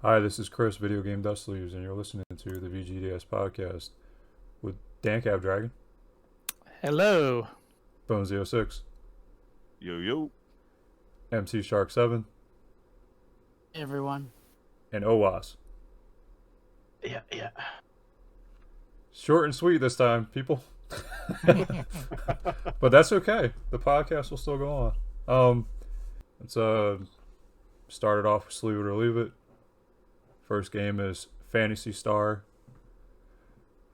Hi, this is Chris, Video Game Dust Sleeves, and you're listening to the VGDS podcast with DanCavDragon, Hello. Bone06, Yo, yo. MC Shark 7, Everyone. and OWAS. Yeah. Short and sweet this time, people. But that's okay. The podcast will still go on. Let's start it off with Sleeve It or Leave It. First game is Phantasy Star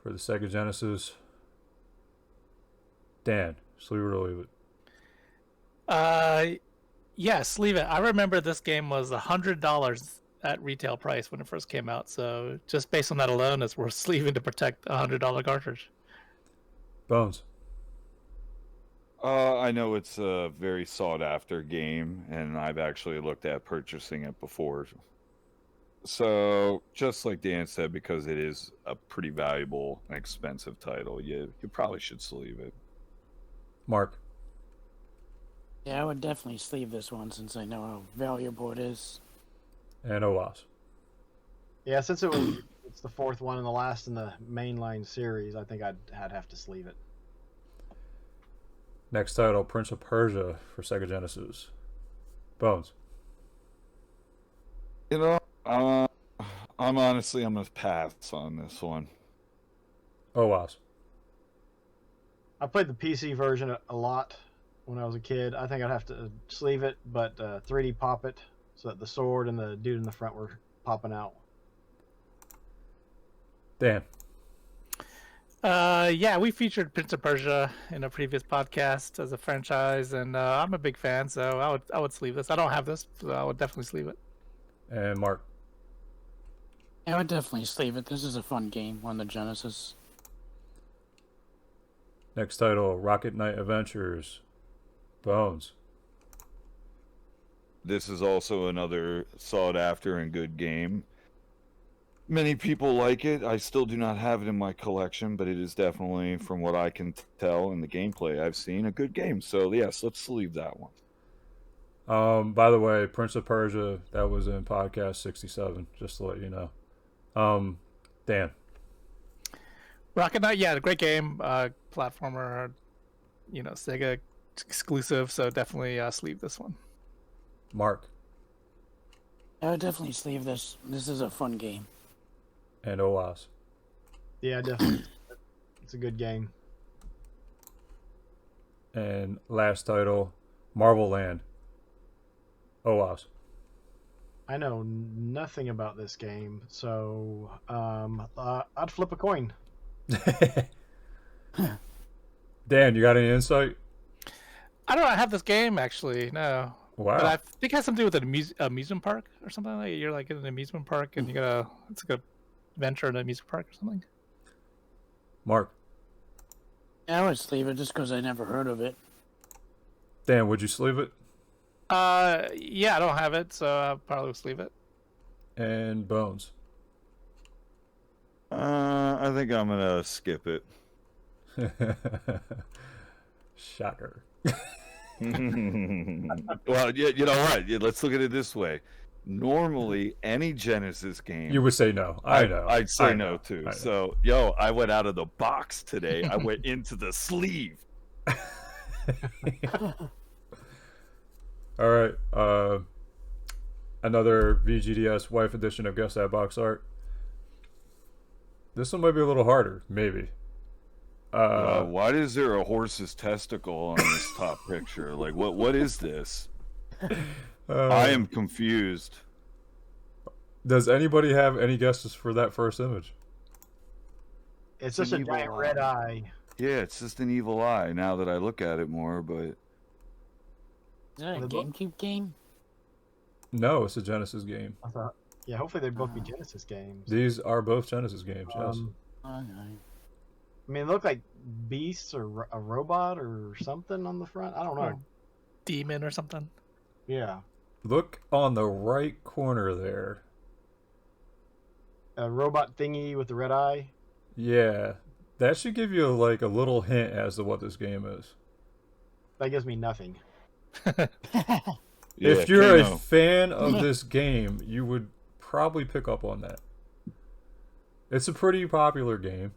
for the Sega Genesis. Dan, Sleeve It or Leave It. Yes, leave it. I remember this game was $100 at retail price when it first came out, so just based on that alone, it's worth sleeving to protect a $100 cartridge. Bones. I know it's a very sought after game, and I've actually looked at purchasing it before. So, just like Dan said, because it is a pretty valuable and expensive title, you probably should sleeve it. Mark. Yeah, I would definitely sleeve this one since I know how valuable it is. And OWAS. Yeah, since it's the fourth one and the last in the mainline series, I think I'd have to sleeve it. Next title, Prince of Persia for Sega Genesis. Bones. You know, I'm gonna pass on this one. OWAS. I played the PC version a lot when I was a kid. I think I'd have to sleeve it, but 3D pop it so that the sword and the dude in the front were popping out. Dan. Yeah, we featured Prince of Persia in a previous podcast as a franchise, and I'm a big fan, so I would sleeve this. I don't have this, so I would definitely sleeve it. And Mark. I would definitely sleeve it. This is a fun game on the Genesis. Next title, Rocket Knight Adventures. Bones. This is also another sought after and good game. Many people like it. I still do not have it in my collection, but it is definitely, from what I can tell in the gameplay I've seen, a good game. So yes, let's sleeve that one. By the way, Prince of Persia, that was in podcast 67, just to let you know. Dan. Rocket Knight, yeah, great game, platformer, Sega exclusive, so definitely sleeve this one. Mark. I would definitely sleeve this. This is a fun game. And OWAS. Yeah, definitely. It's a good game. And last title, Marvel Land. OWAS. I know nothing about this game, so I'd flip a coin. Dan, you got any insight? I don't know, I have this game, actually, no. Wow. But I think it has something to do with an amusement park or something like that. You're like in an amusement park and it's like a adventure in an amusement park or something. Mark. Yeah, I would sleeve it just because I never heard of it. Dan, would you sleeve it? Yeah, I don't have it, so I'll probably just leave it. And Bones. I think I'm gonna skip it. Shocker. Well, you know what? Yeah, let's look at it this way. Normally, any Genesis game, You would say no. I know. I'd say I no know. too. I know. So, I went out of the box today. I went into the sleeve. All right. Another VGDS wife edition of Guess That Box Art. This one might be a little harder, maybe. Why is there a horse's testicle on this top picture? Like, what is this? I am confused. Does anybody have any guesses for that first image? It's just a an evil giant eye. red eye. Yeah, it's just an evil eye now that I look at it more, but Is that a The book? GameCube game? No, it's a Genesis game. I thought, yeah, hopefully they'd both be Genesis games. These are both Genesis games, yes. Okay. I mean, it looked like beasts or a robot or something on the front. I don't know. Or demon or something. Yeah, Look on the right corner there. a robot thingy with the red eye. Yeah. That should give you like a little hint as to what this game is. That gives me nothing. yeah, If you're a Kano. fan of this game, you would probably pick up on that. It's a pretty popular game.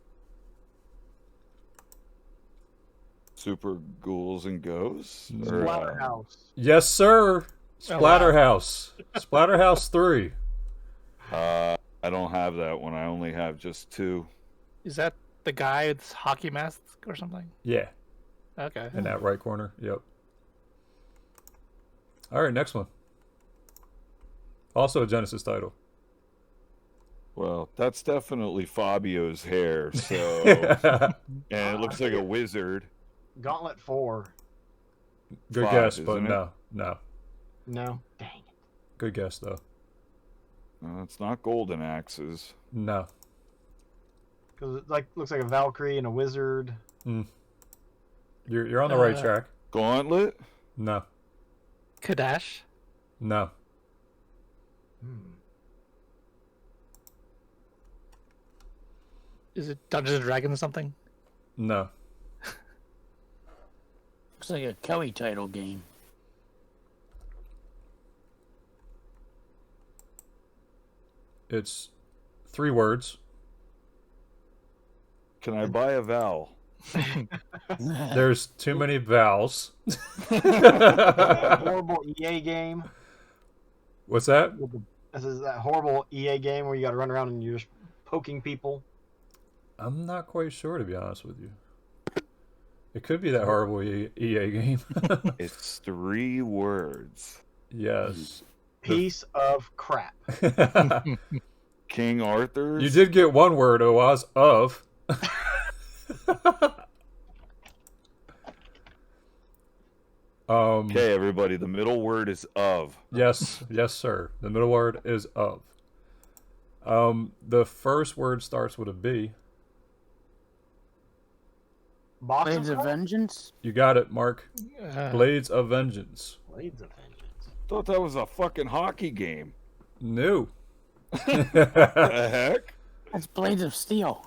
Super Ghouls and Ghosts? Splatterhouse. Yes, sir. wow. Splatterhouse. Splatterhouse 3. I don't have that one. I only have just 2. Is that the guy with hockey mask or something? Yeah, Okay. in that right corner. Yep. All right, next one. Also a Genesis title. Well, that's definitely Fabio's hair, so... and it looks like a wizard. Gauntlet 4. Good 5, guess, but isn't it? no. No. Dang it. Good guess though. It's not golden axes. No. Because it looks like a Valkyrie and a wizard. You're on the right track. Gauntlet? No. Kadash. No. Is it Dungeons and Dragons or something? No. Looks like a Kelly title game. It's 3 words. Can I buy a vowel? There's too many vowels. Horrible EA game. What's that? This is that horrible EA game where you got to run around and you're just poking people. I'm not quite sure, to be honest with you. It could be that horrible EA game. It's 3 words. Yes. Piece of crap. King Arthur's? You did get one word, Oaz, of. Okay, everybody, the middle word is of. Yes, sir. The middle word is of. The first word starts with a B. Box Blades of crap? Vengeance? You got it, Mark. Blades of Vengeance. Blades of Vengeance. Thought that was a fucking hockey game. No. The heck? That's Blades of Steel.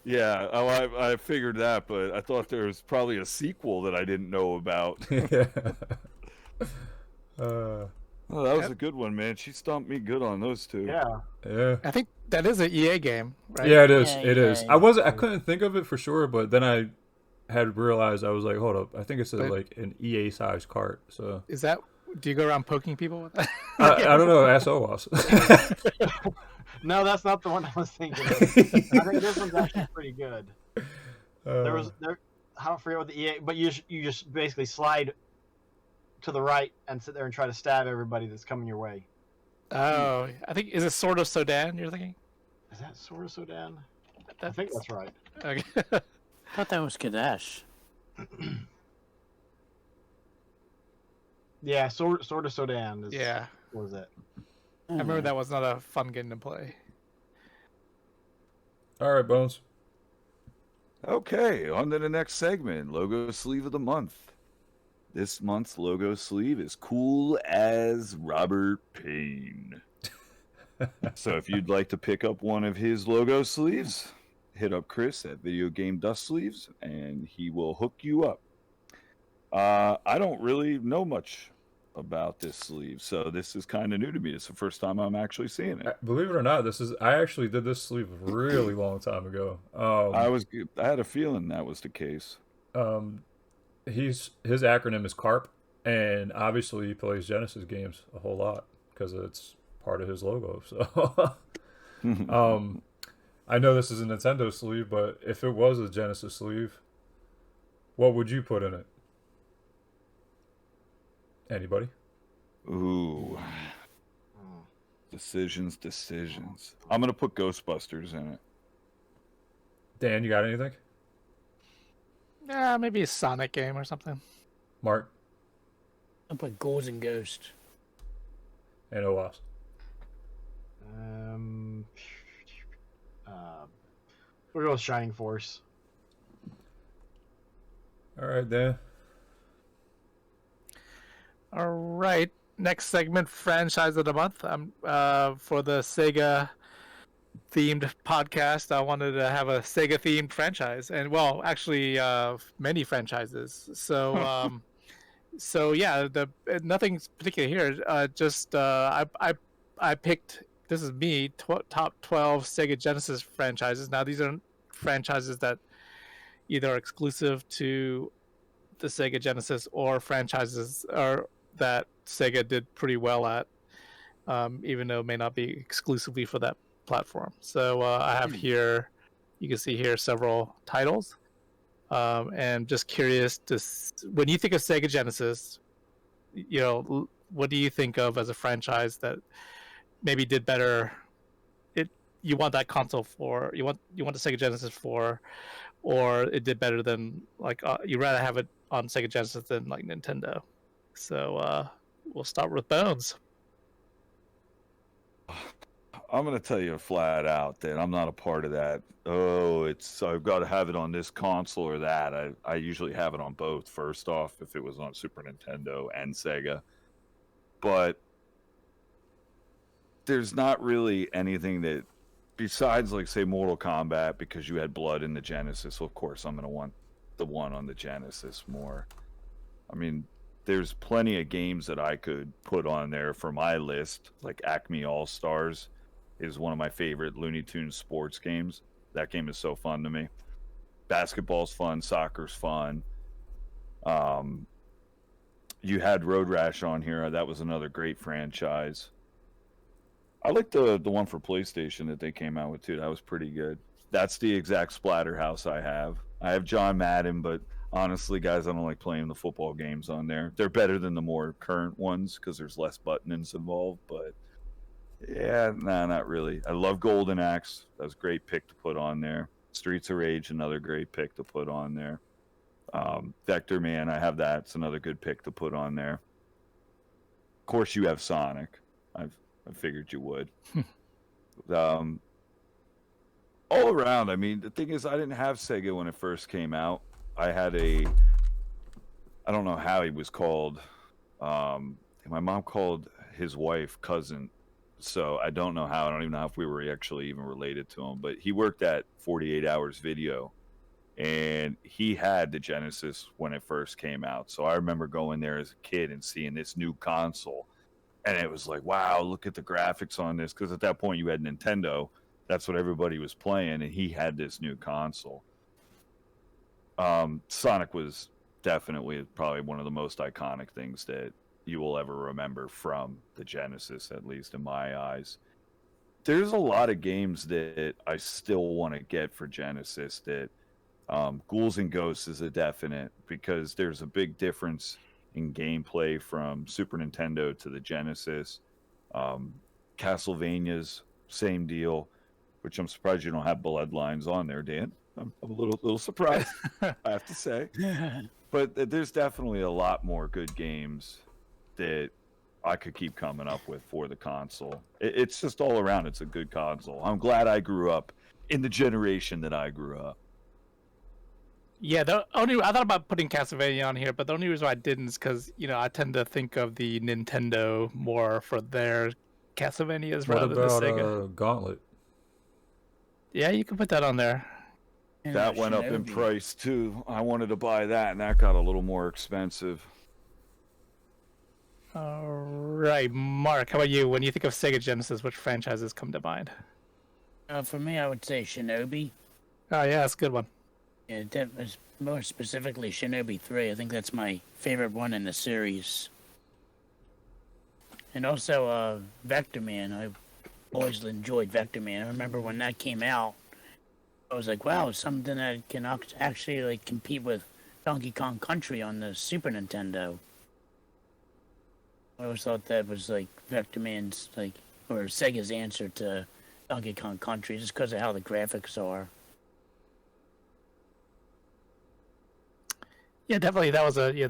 Yeah, I figured that, but I thought there was probably a sequel that I didn't know about. Oh, that was a good one, man. She stumped me good on those 2. Yeah. Yeah. I think that is an EA game, right? Yeah, it is. Yeah, It yeah, is. yeah. I couldn't think of it for sure, but then I had realized I was like, hold up, I think it's like an EA size cart. So Is that? Do you go around poking people with that? I don't know. Ask Owas. No, that's not the one I was thinking of. I think this one's actually pretty good. I don't forget what the EA, but you just basically slide to the right and sit there and try to stab everybody that's coming your way. Oh, I think is it Sword of Sodan? You're thinking? Is that Sword of Sodan? I think that's right. Okay. I thought that was Kadash. Yeah, Sword of Sodan. Yeah, What was it? I remember that was not a fun game to play. All right, Bones. Okay, on to the next segment, Logo Sleeve of the Month. This month's logo sleeve is Cool as Robert Paine. So if you'd like to pick up one of his logo sleeves, hit up Chris at Video Game Dust Sleeves, and he will hook you up. I don't really know much about this sleeve, so this is kind of new to me. It's the first time I'm actually seeing it. Believe it or not, I actually did this sleeve a really long time ago. I had a feeling that was the case. His acronym is CARP, and obviously he plays Genesis games a whole lot because it's part of his logo. So, I know this is a Nintendo sleeve, but if it was a Genesis sleeve, what would you put in it? Anybody? Ooh. Decisions. I'm going to put Ghostbusters in it. Dan, you got anything? Yeah, maybe a Sonic game or something. Mark I'll put Ghouls and Ghosts. and Owas. We'll go with Shining Force. All right, Dan. All right, next segment, franchise of the month. For the Sega themed podcast, I wanted to have a Sega themed franchise, and well, actually, many franchises. So, so yeah, nothing particular here. I picked this is me, top 12 Sega Genesis franchises. Now, these are franchises that either are exclusive to the Sega Genesis or franchises that Sega did pretty well at, even though it may not be exclusively for that platform. So I have here, you can see here several titles. And just curious, when you think of Sega Genesis, what do you think of as a franchise that maybe did better? You want that console for, you want the Sega Genesis for, or it did better than, like, you'd rather have it on Sega Genesis than like Nintendo. So we'll start with Bones. I'm going to tell you flat out that I'm not a part of that. Oh, I've got to have it on this console or that. I usually have it on both, first off, if it was on Super Nintendo and Sega. But there's not really anything that, besides, like, say, Mortal Kombat, because you had blood in the Genesis, well, of course I'm going to want the one on the Genesis more. I mean, there's plenty of games that I could put on there for my list, like Acme All-Stars is one of my favorite Looney Tunes sports games. That game is so fun to me. Basketball's fun, soccer's fun. You had Road Rash on here. That was another great franchise. I like the one for PlayStation that they came out with too. That was pretty good. That's the exact Splatterhouse I have. I have John Madden, but honestly, guys, I don't like playing the football games on there. They're better than the more current ones because there's less buttonings involved, but yeah, nah, not really. I love Golden Axe. That was a great pick to put on there. Streets of Rage, another great pick to put on there. Vector Man, I have that. It's another good pick to put on there. Of course, you have Sonic. I figured you would. All around, I mean, the thing is, I didn't have Sega when it first came out. I had I don't know how he was called. My mom called his wife cousin. So I don't know how. I don't even know if we were actually even related to him. But he worked at 48 Hours Video, and he had the Genesis when it first came out. So I remember going there as a kid and seeing this new console, and it was like, wow, look at the graphics on this. Because at that point you had Nintendo. That's what everybody was playing, and he had this new console. Sonic was definitely probably one of the most iconic things that you will ever remember from the Genesis, at least in my eyes. There's a lot of games that I still want to get for Genesis that Ghouls and Ghosts is a definite, because there's a big difference in gameplay from Super Nintendo to the Genesis. Castlevania's same deal, which I'm surprised you don't have Bloodlines on there, Dan. I'm a little surprised, I have to say. But there's definitely a lot more good games that I could keep coming up with for the console. It's just all around, it's a good console. I'm glad I grew up in the generation that I grew up. Yeah, I thought about putting Castlevania on here, but the only reason why I didn't is because, I tend to think of the Nintendo more for their Castlevanias rather than the Sega. Gauntlet? Yeah, you can put that on there. That went up in price too. I wanted to buy that, and that got a little more expensive. All right, Mark, how about you? When you think of Sega Genesis, which franchises come to mind? For me, I would say Shinobi. Oh, yeah, that's a good one. Yeah, more specifically Shinobi 3. I think that's my favorite one in the series. And also Vector Man. I've always enjoyed Vector Man. I remember when that came out, I was like, wow, something that can actually like compete with Donkey Kong Country on the Super Nintendo. I always thought that was like Vector Man's, like, or Sega's answer to Donkey Kong Country, just because of how the graphics are. Yeah, definitely. That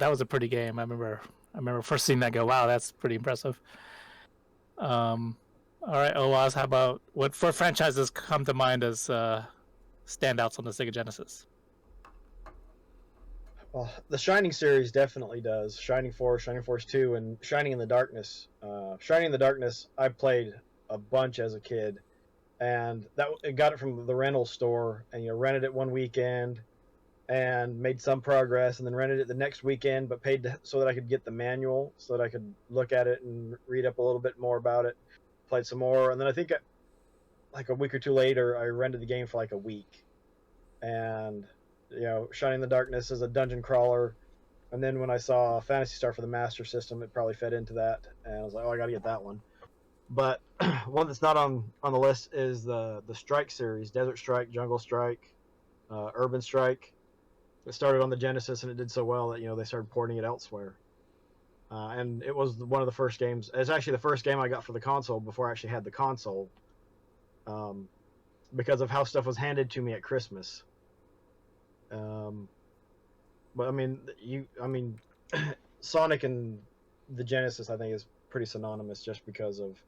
was a pretty game. I remember first seeing that, go, wow, that's pretty impressive. All right, Oaz, how about what franchises come to mind as standouts on the Sega Genesis? Well, the Shining series definitely does. Shining Force, Shining Force 2, and Shining in the Darkness. Shining in the Darkness, I played a bunch as a kid, and it got it from the rental store, and rented it one weekend, and made some progress, and then rented it the next weekend, but paid so that I could get the manual, so that I could look at it and read up a little bit more about it. played some more, and then I think like a week or two later, I rented the game for like a week, and Shining in the Darkness is a dungeon crawler, and then when I saw Phantasy Star for the Master System, it probably fed into that, and I was like, oh, I got to get that one. But one that's not on the list is the Strike series: Desert Strike, Jungle Strike, Urban Strike. It started on the Genesis, and it did so well that they started porting it elsewhere. And it was one of the first games. It's actually the first game I got for the console before I actually had the console, because of how stuff was handed to me at Christmas. But I mean, Sonic and the Genesis, I think, is pretty synonymous, just because of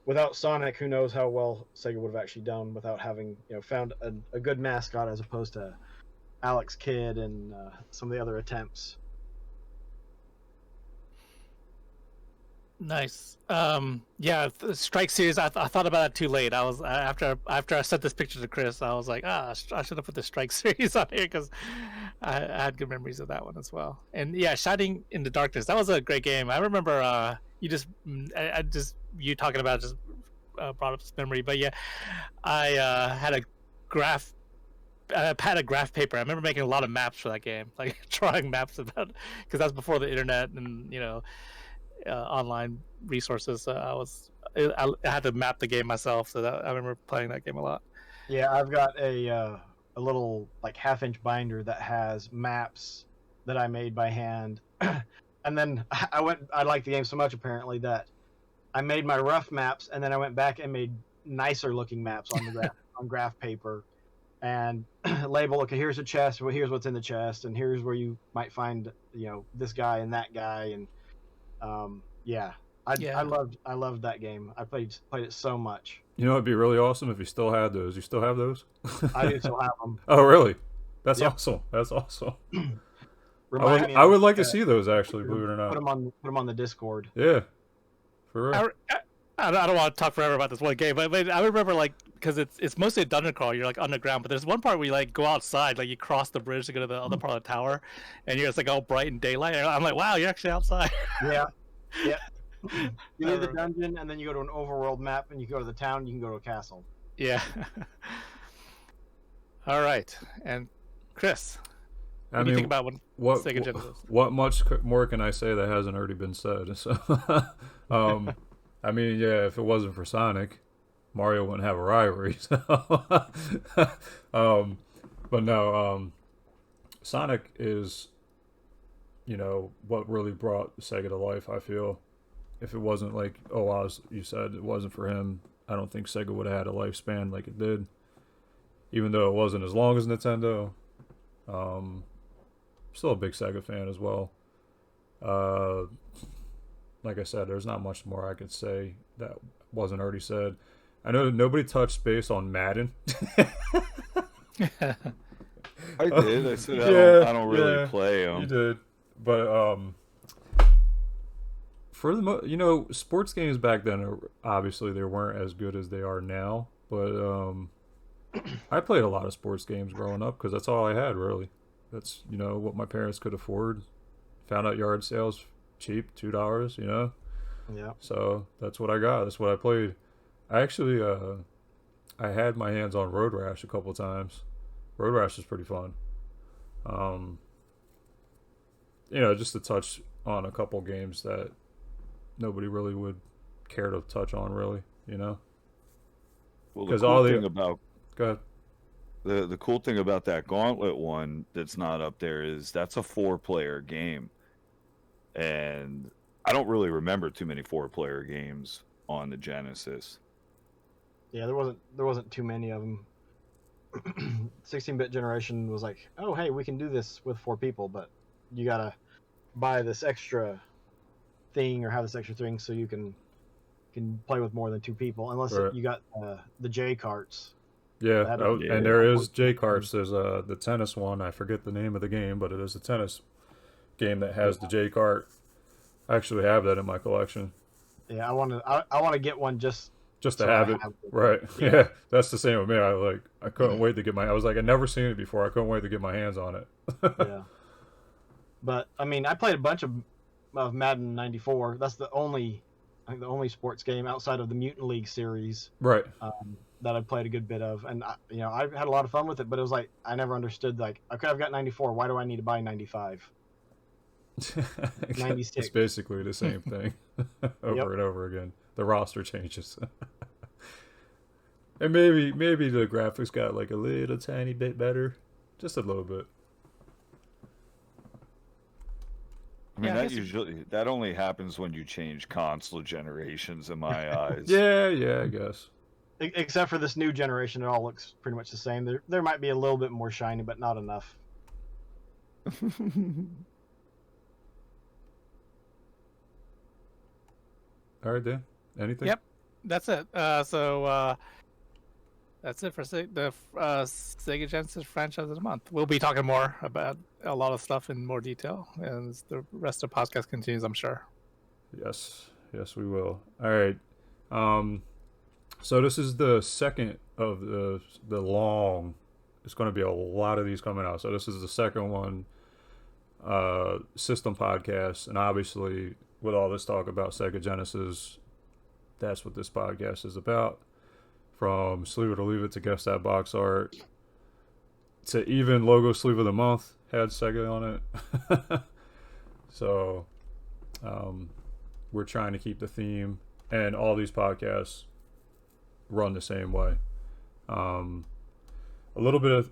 without Sonic, who knows how well Sega would have actually done without having found a good mascot as opposed to Alex Kidd and some of the other attempts. Nice. Yeah, the Strike series. I thought about it too late. I was after I sent this picture to Chris. I was like, I should have put the Strike series on here because I had good memories of that one as well. And yeah, Shining in the Darkness. That was a great game. I remember you talking about it just brought up this memory. But yeah, I had a graph paper. I remember making a lot of maps for that game, like drawing maps about, because that's before the internet and online resources. I had to map the game myself, so I remember playing that game a lot. Yeah, I've got a little like half-inch binder that has maps that I made by hand, and then I liked the game so much apparently that I made my rough maps, and then I went back and made nicer looking maps on the on graph paper, and label, okay, here's a chest, well, here's what's in the chest, and here's where you might find this guy and that guy, and I loved that game. I played it so much. It'd be really awesome if you still had those. You still have those? I do still have them. Oh, really? That's Yep. awesome. That's awesome. Remind me I would of, like to see those, actually, believe it or put not. them on the Discord. Yeah, for real. I don't want to talk forever about this one game, but I remember, like, because it's mostly a dungeon crawl. You're like underground, but there's one part where you like go outside, like you cross the bridge to go to the other part of the tower, and you're just like all bright and daylight. And I'm like, wow, you're actually outside. Yeah. You leave the dungeon, and then you go to an overworld map, and you go to the town, and you can go to a castle. Yeah. All right, and Chris, what do you think about what Sega Genesis? What much more can I say that hasn't already been said? So, I mean, yeah, if it wasn't for Sonic, Mario wouldn't have a rivalry. So, but no, Sonic is, what really brought Sega to life, I feel. If it wasn't like Oz, you said, it wasn't for him, I don't think Sega would have had a lifespan like it did. Even though it wasn't as long as Nintendo. Still a big Sega fan as well. Like I said, there's not much more I could say that wasn't already said. I know nobody touched space on Madden. I did. I said I don't really play them. You did, but for the sports games back then, obviously they weren't as good as they are now. But I played a lot of sports games growing up because that's all I had, really. That's what my parents could afford. Found out yard sales cheap, $2. Yeah. So that's what I got. That's what I played. I actually I had my hands on Road Rash a couple of times. Road Rash is pretty fun. Just to touch on a couple games that nobody really would care to touch on, really, Well, the 'Cause cool all the- thing about Go ahead. the cool thing about that Gauntlet one that's not up there is that's a 4-player game, and I don't really remember too many 4-player games on the Genesis. Yeah, there wasn't too many of them. 16-bit generation was like, oh hey, we can do this with 4 people, but you gotta buy this extra thing or have this extra thing so you can play with more than 2 people, unless Right. you got the J carts. Yeah, Yeah. and there is J carts. There's the tennis one. I forget the name of the game, but it is a tennis game that has the J cart. I actually have that in my collection. Yeah, I want to get one just To so have I it, have right? Yeah. Yeah, that's the same with me. I couldn't wait to get I was like, I'd never seen it before. I couldn't wait to get my hands on it. Yeah. But I mean, I played a bunch of Madden '94. That's the only I think the only sports game outside of the Mutant League series Right. that I played a good bit of, and I had a lot of fun with it. But it was like I never understood. Like, okay, I've got 94. Why do I need to buy 95? 96. It's basically the same thing over and over again. The roster changes. And maybe the graphics got like a little tiny bit better. Just a little bit. I mean, Yeah, that only happens when you change console generations, in my eyes. Yeah, I guess. Except for this new generation, it all looks pretty much the same. There might be a little bit more shiny, but not enough. All right, Dan. Anything? Yep, that's it. That's it for the Sega Genesis franchise of the month. We'll be talking more about a lot of stuff in more detail as the rest of the podcast continues, I'm sure. Yes, we will. All right. So this is the second of the long. It's going to be a lot of these coming out. So this is the second one, system podcast, and obviously with all this talk about Sega Genesis, that's what this podcast is about. From Sleeve It or Leave It to Guess That Box Art to even logo sleeve of the month had Sega on it. So we're trying to keep the theme, and all these podcasts run the same way. A little bit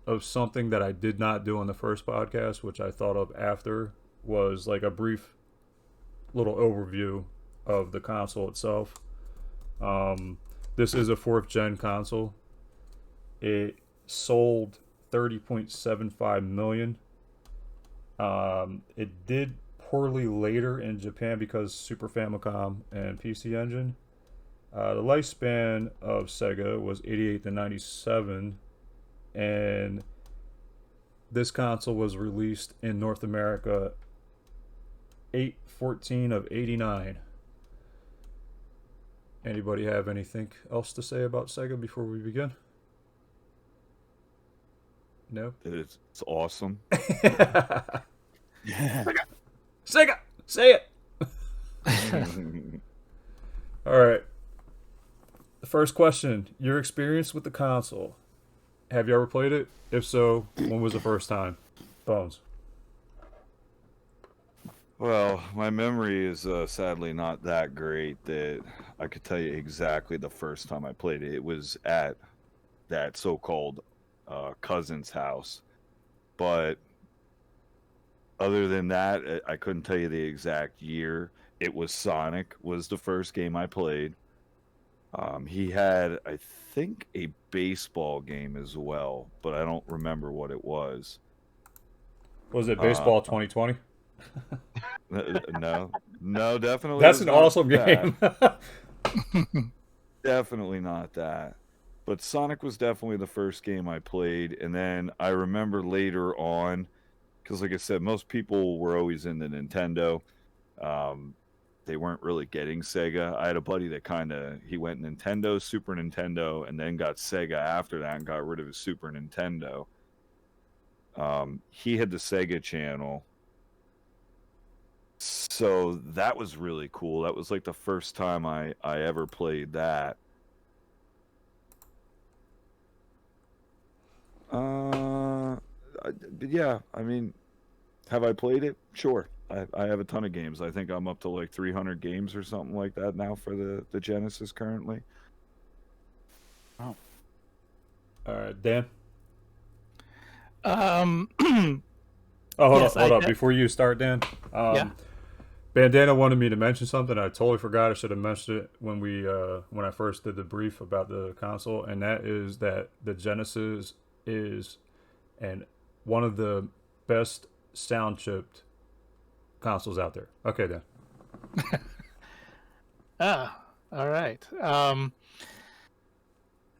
of something that I did not do on the first podcast, which I thought of after, was like a brief little overview of the console itself. This is a 4th gen console. It sold 30.75 million. It did poorly later in Japan because Super Famicom and PC Engine. The lifespan of Sega was 88 to 97, and this console was released in North America 8/14 of 89. Anybody have anything else to say about Sega before we begin? No? It's awesome. Yeah. Sega! Say it! Alright. The first question. Your experience with the console. Have you ever played it? If so, when was the first time? Bones. Well, my memory is sadly not that great that I could tell you exactly the first time I played it. It was at that so-called cousin's house. But other than that, I couldn't tell you the exact year. It was Sonic was the first game I played. He had, I think, a baseball game as well, but I don't remember what it was. Was it Baseball 2020? No, definitely. That's an awesome game. Definitely not that. But Sonic was definitely the first game I played, and then I remember later on, because like I said, most people were always into Nintendo. They weren't really getting Sega. I had a buddy that he went Nintendo, Super Nintendo, and then got Sega after that and got rid of his Super Nintendo. He had the Sega channel. So that was really cool. That was like the first time I ever played that. Yeah, I mean, have I played it? Sure. I have a ton of games. I think I'm up to like 300 games or something like that now for the Genesis currently. Oh. All right, Dan. Um, hold up. Before you start, Dan. Yeah. Bandana wanted me to mention something. I totally forgot. I should have mentioned it when I first did the brief about the console, and that is that the Genesis is one of the best sound chipped consoles out there. Okay, Dan. All right. I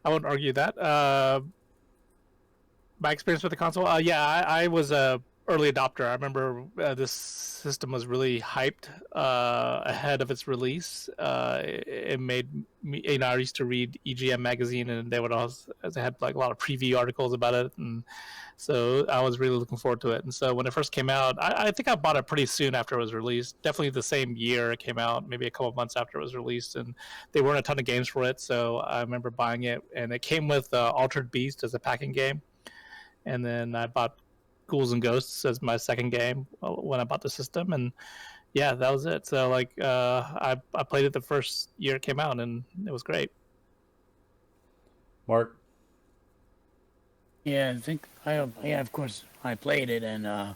won't argue that. My experience with the console, I was early adopter. I remember this system was really hyped ahead of its release. It made me, I used to read EGM magazine, and they would also they had like a lot of preview articles about it, and so I was really looking forward to it. And so when it first came out, I think I bought it pretty soon after it was released. Definitely the same year it came out, maybe a couple of months after it was released, and there weren't a ton of games for it. So I remember buying it, and it came with Altered Beast as a packing game, and then I bought Ghouls and Ghosts as my second game when I bought the system, and yeah, that was it. So like, I played it the first year it came out, and it was great. Mark? Yeah, I think yeah, of course I played it, and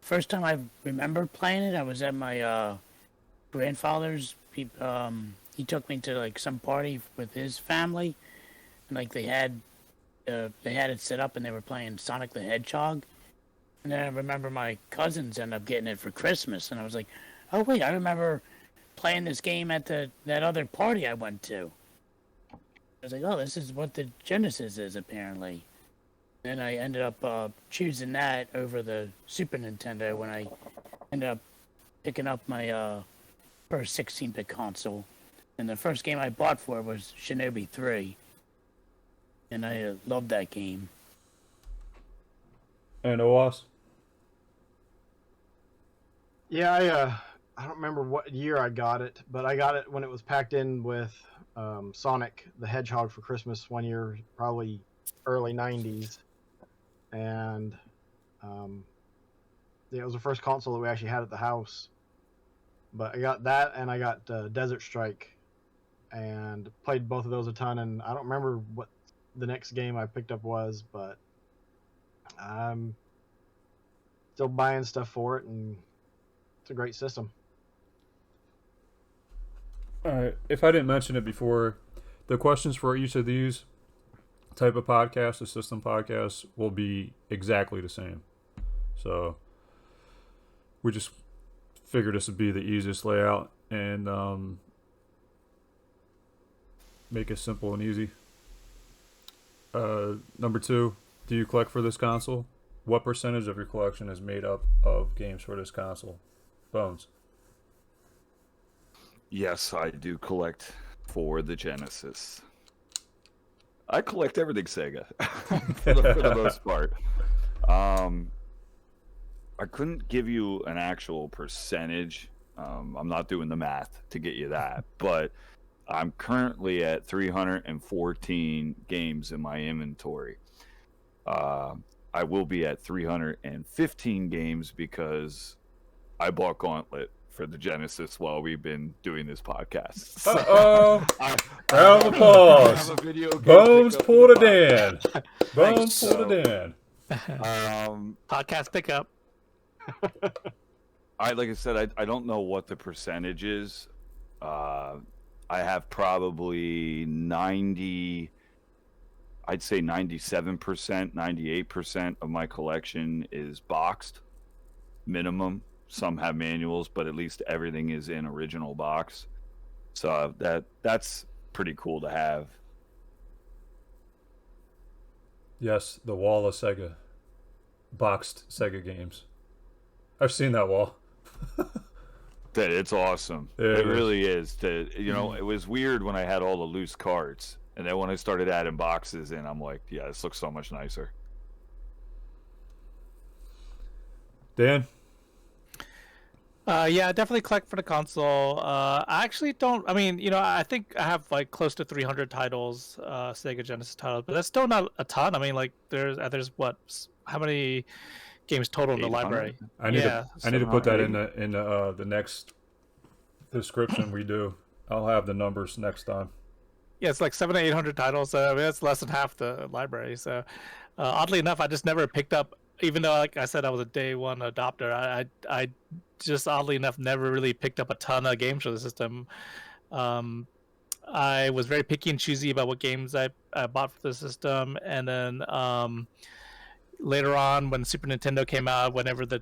first time I remember playing it, I was at my grandfather's. He took me to like some party with his family, and like they had it set up, and they were playing Sonic the Hedgehog. And then I remember my cousins ended up getting it for Christmas, and I was like, "Oh wait, I remember playing this game at that other party I went to." I was like, "Oh, this is what the Genesis is apparently." Then I ended up choosing that over the Super Nintendo when I ended up picking up my first 16-bit console. And the first game I bought for it was Shinobi 3, and I loved that game. And OWAS? Yeah, I don't remember what year I got it, but I got it when it was packed in with Sonic the Hedgehog for Christmas one year, probably early 90s. And yeah, it was the first console that we actually had at the house. But I got that, and I got Desert Strike, and played both of those a ton. And I don't remember what the next game I picked up was, but I'm still buying stuff for it, and it's a great system. All right. If I didn't mention it before, the questions for each of these type of podcasts, the system podcasts, will be exactly the same. So we just figured this would be the easiest layout and make it simple and easy. Number 2, do you collect for this console? What percentage of your collection is made up of games for this console? Bones. Yes, I do collect for the Genesis. I collect everything Sega for the most part. I couldn't give you an actual percentage. I'm not doing the math to get you that, but I'm currently at 314 games in my inventory. I will be at 315 games because I bought Gauntlet for the Genesis while we've been doing this podcast. Uh-oh. Round of applause. Bones pulled it in. Bones pulled it in. Podcast pickup. Like I said, I don't know what the percentage is. I have probably 90, I'd say 97%, 98% of my collection is boxed, minimum. Some have manuals, but at least everything is in original box. So that's pretty cool to have. Yes, the wall of Sega. Boxed Sega games. I've seen that wall. It's awesome. Yeah, it really is. It was weird when I had all the loose cards. And then when I started adding boxes in, I'm like, yeah, this looks so much nicer. Dan? Yeah, I definitely collect for the console. I actually don't. I mean, I think I have like close to 300 titles, Sega Genesis titles, but that's still not a ton. I mean, like there's what? How many games total in the library? I need to put that in the next description we do. I'll have the numbers next time. Yeah, it's like 700 to 800 titles. So I mean, that's less than half the library. So oddly enough, I just never picked up. Even though, like I said, I was a day one adopter, I just oddly enough never really picked up a ton of games for the system. I was very picky and choosy about what games I bought for the system, and then later on when Super Nintendo came out, whenever the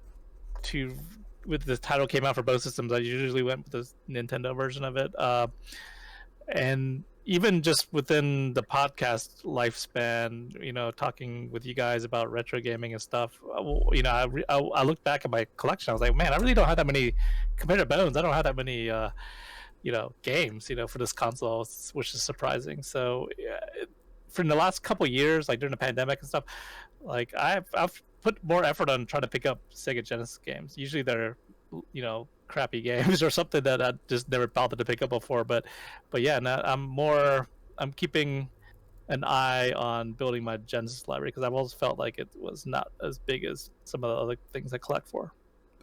title came out for both systems, I usually went with the Nintendo version of it. And even just within the podcast lifespan, you know, talking with you guys about retro gaming and stuff, you know, I looked back at my collection. I was like, man, I really don't have that many, compared to Bones, I don't have that many, you know, games, you know, for this console, which is surprising. So, yeah, for the last couple years, like during the pandemic and stuff, like I've put more effort on trying to pick up Sega Genesis games. Usually they're, you know, crappy games or something that I just never bothered to pick up before. But yeah, now I'm keeping an eye on building my Genesis library because I've always felt like it was not as big as some of the other things I collect for.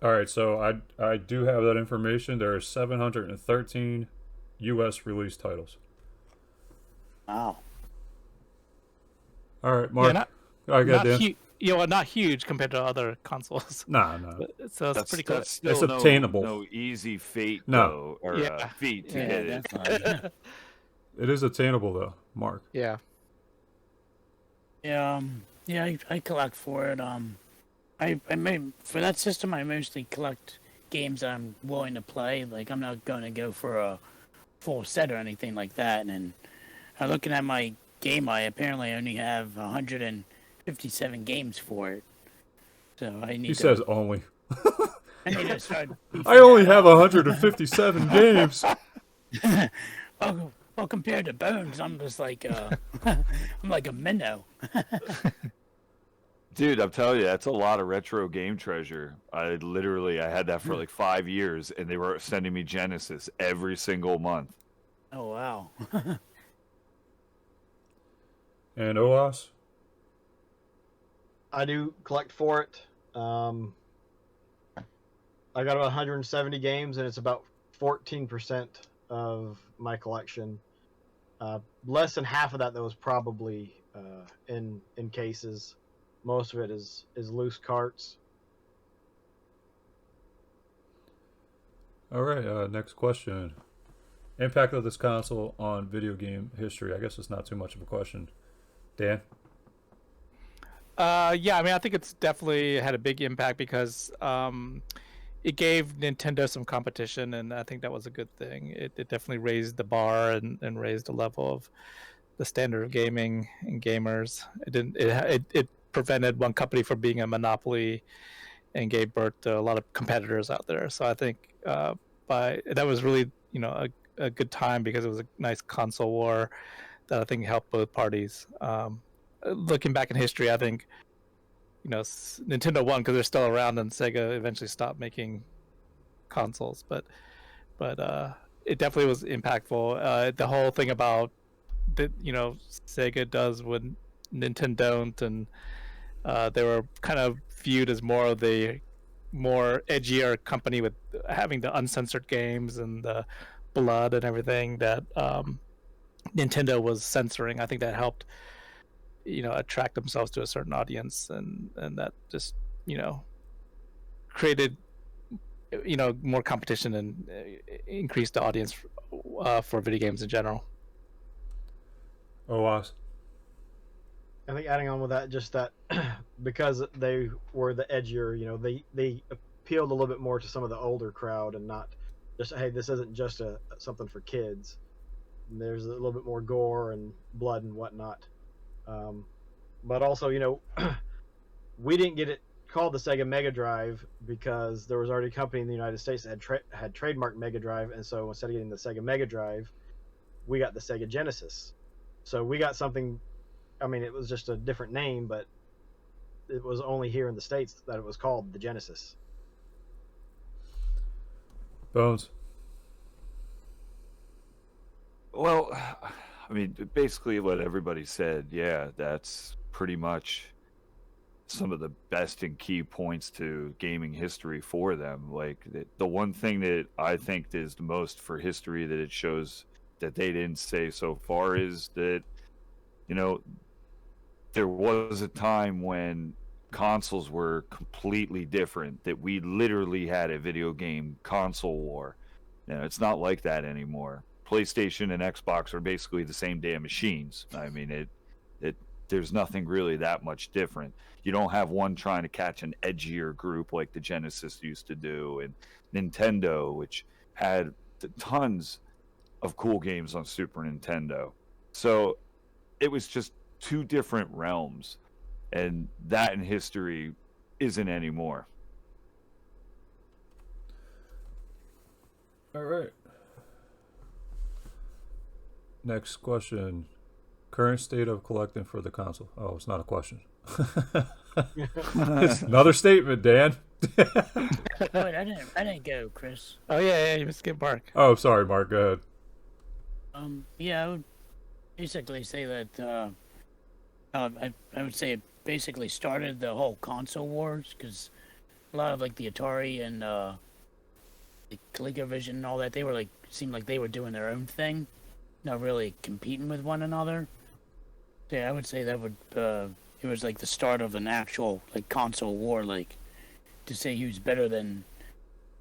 All right, so I do have that information. There are 713 U.S. release titles. Wow. All right, Mark. Yeah, I got Dan. you know, not huge compared to other consoles. No. But, so it's pretty close. Still It's obtainable. No easy feat, No. though, or Yeah. feat to Yeah, get it. definitely. It is attainable though, Mark. Yeah. Yeah, I collect for it. For that system, I mostly collect games that I'm willing to play. Like, I'm not going to go for a full set or anything like that. And looking at my game, I apparently only have 157 games for it. So I need He says only. I need to start. I only have 157 games. Well, compared to Bones, I'm just like I'm like a minnow. Dude, I'm telling you, that's a lot of retro game treasure. I had that for like 5 years, and they were sending me Genesis every single month. Oh wow. And OAS? I do collect for it. I got about 170 games, and it's about 14% of my collection. Less than half of that was probably in cases. Most of it is loose carts. All right, next question. Impact of this console on video game history. I guess it's not too much of a question. Dan? Yeah, I mean, I think it's definitely had a big impact because it gave Nintendo some competition, and I think that was a good thing. It definitely raised the bar and raised the level of the standard of gaming and gamers. It prevented one company from being a monopoly and gave birth to a lot of competitors out there. So I think that was really, you know, a good time because it was a nice console war that I think helped both parties. Looking back in history, I think, you know, Nintendo won because they're still around, and Sega eventually stopped making consoles. But it definitely was impactful. The whole thing about that, you know, Sega does what Nintendo don't, and they were kind of viewed as more of the more edgier company with having the uncensored games and the blood and everything that Nintendo was censoring. I think that helped, you know, attract themselves to a certain audience, and that just, you know, created, you know, more competition and increased the audience for video games in general. OAS? I think adding on with that, just that because they were the edgier, you know, they appealed a little bit more to some of the older crowd, and not just, hey, this isn't just something for kids. And there's a little bit more gore and blood and whatnot. But also, you know, we didn't get it called the Sega Mega Drive because there was already a company in the United States that had trademarked Mega Drive, and so instead of getting the Sega Mega Drive, we got the Sega Genesis. So we got something. I mean, it was just a different name, but it was only here in the States that it was called the Genesis. Bones? Well, I mean, basically what everybody said. Yeah, that's pretty much some of the best and key points to gaming history for them. Like, the one thing that I think is the most for history that it shows that they didn't say so far is that, you know, there was a time when consoles were completely different, that we literally had a video game console war. You know, it's not like that anymore. PlayStation and Xbox are basically the same damn machines. I mean, there's nothing really that much different. You don't have one trying to catch an edgier group like the Genesis used to do, and Nintendo, which had tons of cool games on Super Nintendo. So it was just two different realms, and that in history isn't anymore. All right. Next question. Current state of collecting for the console. Oh, it's not a question. It's another statement, Dan. Wait, I didn't go, Chris. Oh yeah, you missed Mark. Oh, sorry, Mark. Go ahead. Yeah, I would basically say that I would say it basically started the whole console wars, because a lot of like the Atari and the ColecoVision and all that, they were like, seemed like they were doing their own thing, not really competing with one another. So yeah, I would say that would it was like the start of an actual like console war, like to say who's better than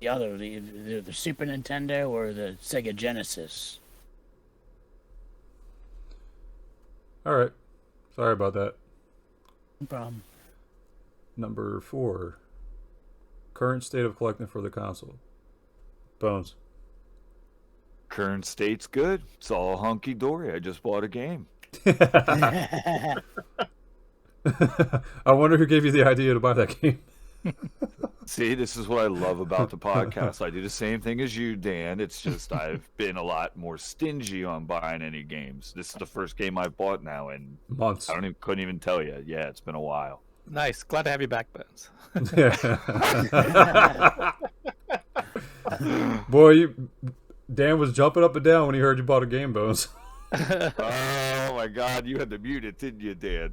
the other, the Super Nintendo or the Sega Genesis. All right. Sorry about that. No problem. Number 4. Current state of collecting for the console. Bones. Current state's good. It's all hunky dory. I just bought a game. I wonder who gave you the idea to buy that game. See, this is what I love about the podcast. I do the same thing as you, Dan. It's just I've been a lot more stingy on buying any games. This is the first game I've bought now in Months. couldn't even tell you. Yeah, it's been a while. Nice. Glad to have you back, Bones. Boy, Dan was jumping up and down when he heard you bought a game, Bones. Oh my God, you had to mute it, didn't you, Dan?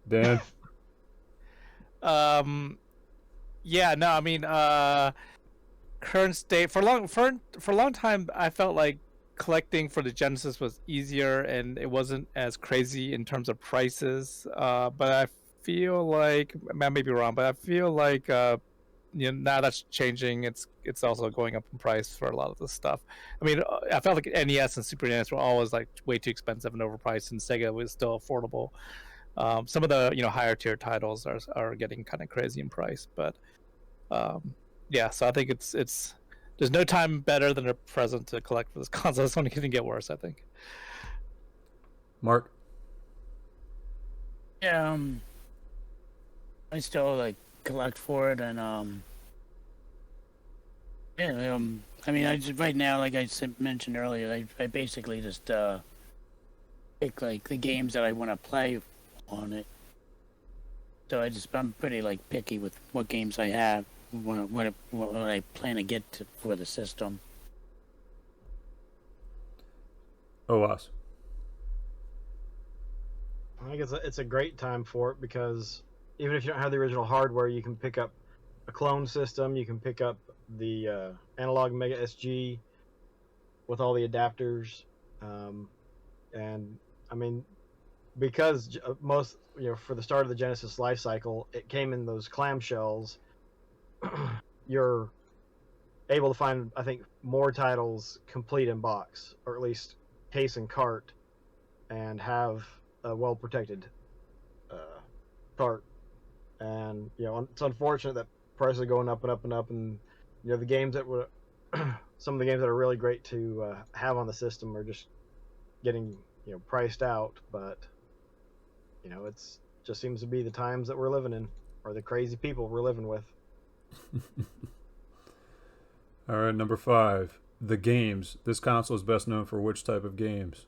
Dan. Yeah, no, I mean, current state for a long time, I felt like collecting for the Genesis was easier and it wasn't as crazy in terms of prices. But I feel like, I may be wrong, but I feel like now that's changing. It's also going up in price for a lot of this stuff. I mean, I felt like NES and Super NES were always like way too expensive and overpriced, and Sega was still affordable. Some of the higher tier titles are getting kind of crazy in price, but yeah. So I think it's there's no time better than a present to collect for this console. It's only going to get worse, I think. Mark. Yeah, I still like collect for it, and yeah, I mean, I just right now, like I mentioned earlier, I basically just pick like the games that I want to play on it. So I'm pretty like picky with what games I have, what I plan to get for the system. OAS. I think it's a great time for it, because even if you don't have the original hardware, you can pick up a clone system. You can pick up the analog Mega SG with all the adapters, and I mean, because most for the start of the Genesis life cycle, it came in those clamshells. You're able to find, I think, more titles complete in box, or at least case and cart, and have a well protected cart. And it's unfortunate that prices are going up and up and up, and the games that were some of the games that are really great to have on the system are just getting priced out. But it's just seems to be the times that we're living in, or the crazy people we're living with. All right, number 5. The games. This console is best known for which type of games?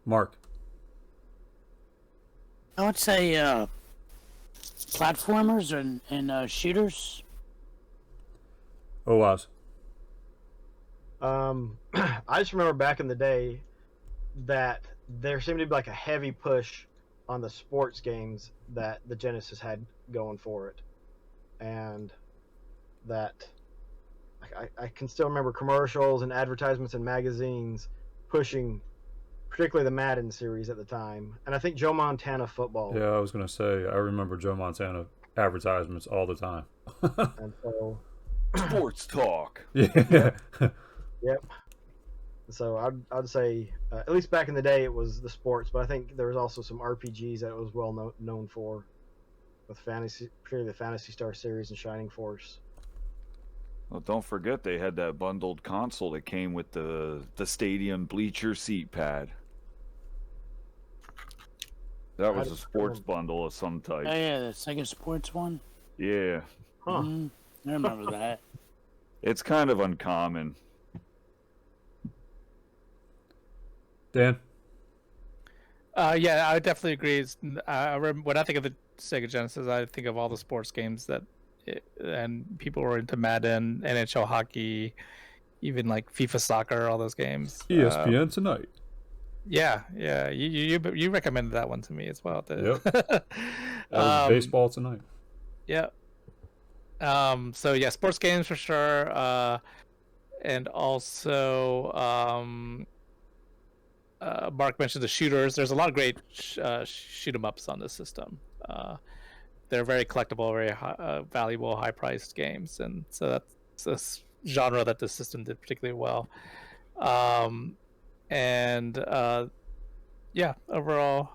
Mark. I would say platformers and shooters. OAS. I just remember back in the day that there seemed to be like a heavy push on the sports games that the Genesis had going for it, and that I can still remember commercials and advertisements in magazines pushing particularly the Madden series at the time, and I think Joe Montana football. Yeah, I was going to say, I remember Joe Montana advertisements all the time. And so Sports talk. Yeah. Yep. So I'd say at least back in the day it was the sports, but I think there was also some RPGs that it was well known for, with fantasy, particularly the Phantasy Star series and Shining Force. Well, don't forget they had that bundled console that came with the stadium bleacher seat pad. That was a sports bundle of some type. Oh yeah, the Sega Sports one. Yeah. Huh. I remember that. It's kind of uncommon. Dan? Yeah, I would definitely agree. When I think of the Sega Genesis, I think of all the sports games and people were into Madden, NHL hockey, even like FIFA soccer, all those games. ESPN tonight. Yeah. You recommended that one to me as well. Yep. That was baseball tonight. Yeah. So yeah, sports games for sure. And also, Mark mentioned the shooters. There's a lot of great shoot 'em ups on this system. They're very collectible, very valuable, high-priced games, and so that's a genre that the system did particularly well. Yeah, overall,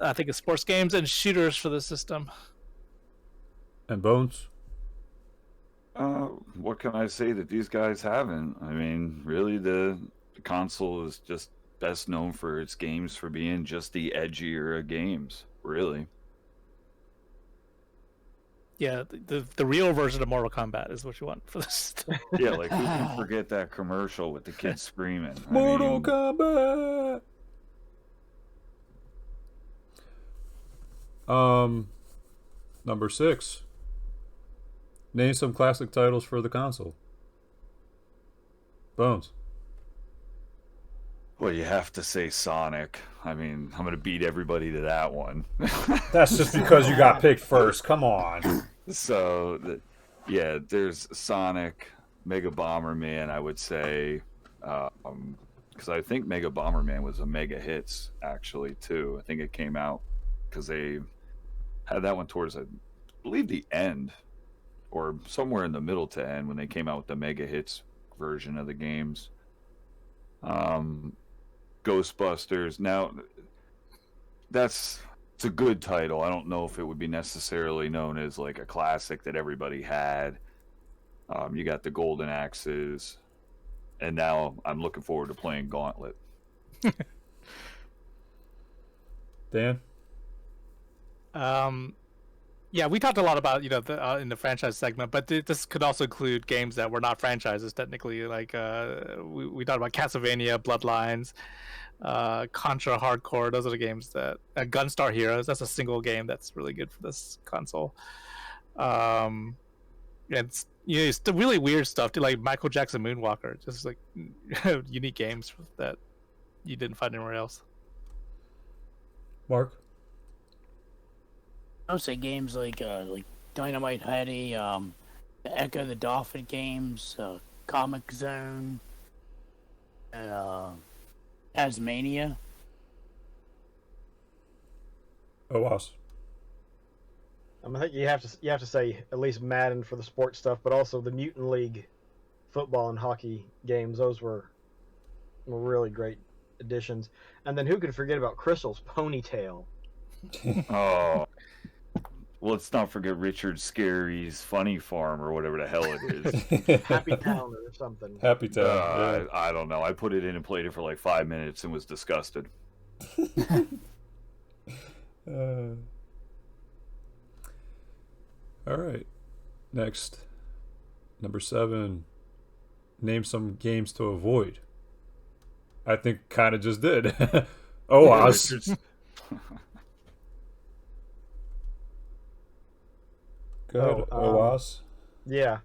I think it's sports games and shooters for the system. And Bones? What can I say that these guys haven't? I mean, really, the console is just best known for its games for being just the edgier of games, really. Yeah, the real version of Mortal Kombat is what you want for this. Yeah, like who can forget that commercial with the kids screaming? Mortal Kombat! Number 6. Name some classic titles for the console. Bones. Well, you have to say Sonic. I mean, I'm going to beat everybody to that one. That's just because you got picked first. Come on. So, yeah, there's Sonic, Mega Bomberman, I would say. Because I think Mega Bomberman was a mega hits, actually, too. I think it came out because they had that one towards, I believe, the end, or somewhere in the middle to end when they came out with the mega hits version of the games. Ghostbusters. Now, it's a good title. I don't know if it would be necessarily known as like a classic that everybody had. You got the Golden Axes, and now I'm looking forward to playing Gauntlet. Dan? Yeah, we talked a lot about in the franchise segment, but this could also include games that were not franchises technically. Like we talked about Castlevania, Bloodlines, Contra Hardcore. Those are the games that Gunstar Heroes. That's a single game that's really good for this console. It's it's the really weird stuff too, like Michael Jackson Moonwalker, just like unique games that you didn't find anywhere else. Mark? I would say games like Dynamite Heady, the Echo the Dolphin games, Comic Zone, Tasmania. OWASP. I think you have to say at least Madden for the sports stuff, but also the Mutant League football and hockey games. Those were really great additions. And then who could forget about Crystal's Ponytail? Oh. Let's not forget Richard Scarry's Funny Farm or whatever the hell it is. Happy Town or something. Happy Town. Yeah. I don't know. I put it in and played it for like 5 minutes and was disgusted. All right. Next. Number 7. Name some games to avoid. I think kind of just did. OWASP. Go ahead, OWASP. Yeah.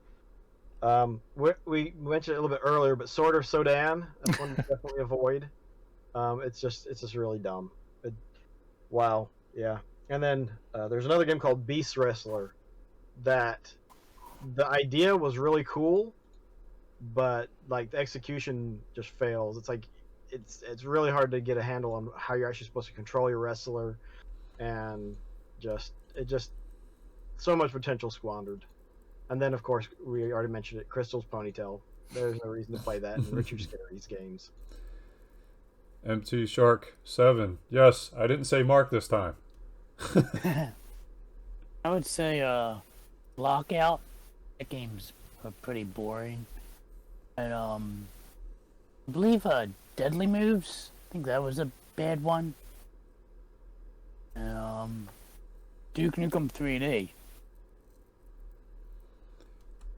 We mentioned it a little bit earlier, but Sword of Sodan, that's one to definitely avoid. It's just really dumb. Wow. Yeah. And then there's another game called Beast Wrestler that the idea was really cool, but like the execution just fails. It's like it's really hard to get a handle on how you're actually supposed to control your wrestler, and it just so much potential squandered. And then, of course, we already mentioned it, Crystal's Ponytail. There's no reason to play that in Richard Scarry's games. MT Shark 7. Yes, I didn't say Mark this time. I would say Lockout. That game's are pretty boring. And I believe Deadly Moves. I think that was a bad one. And Duke Nukem 3D.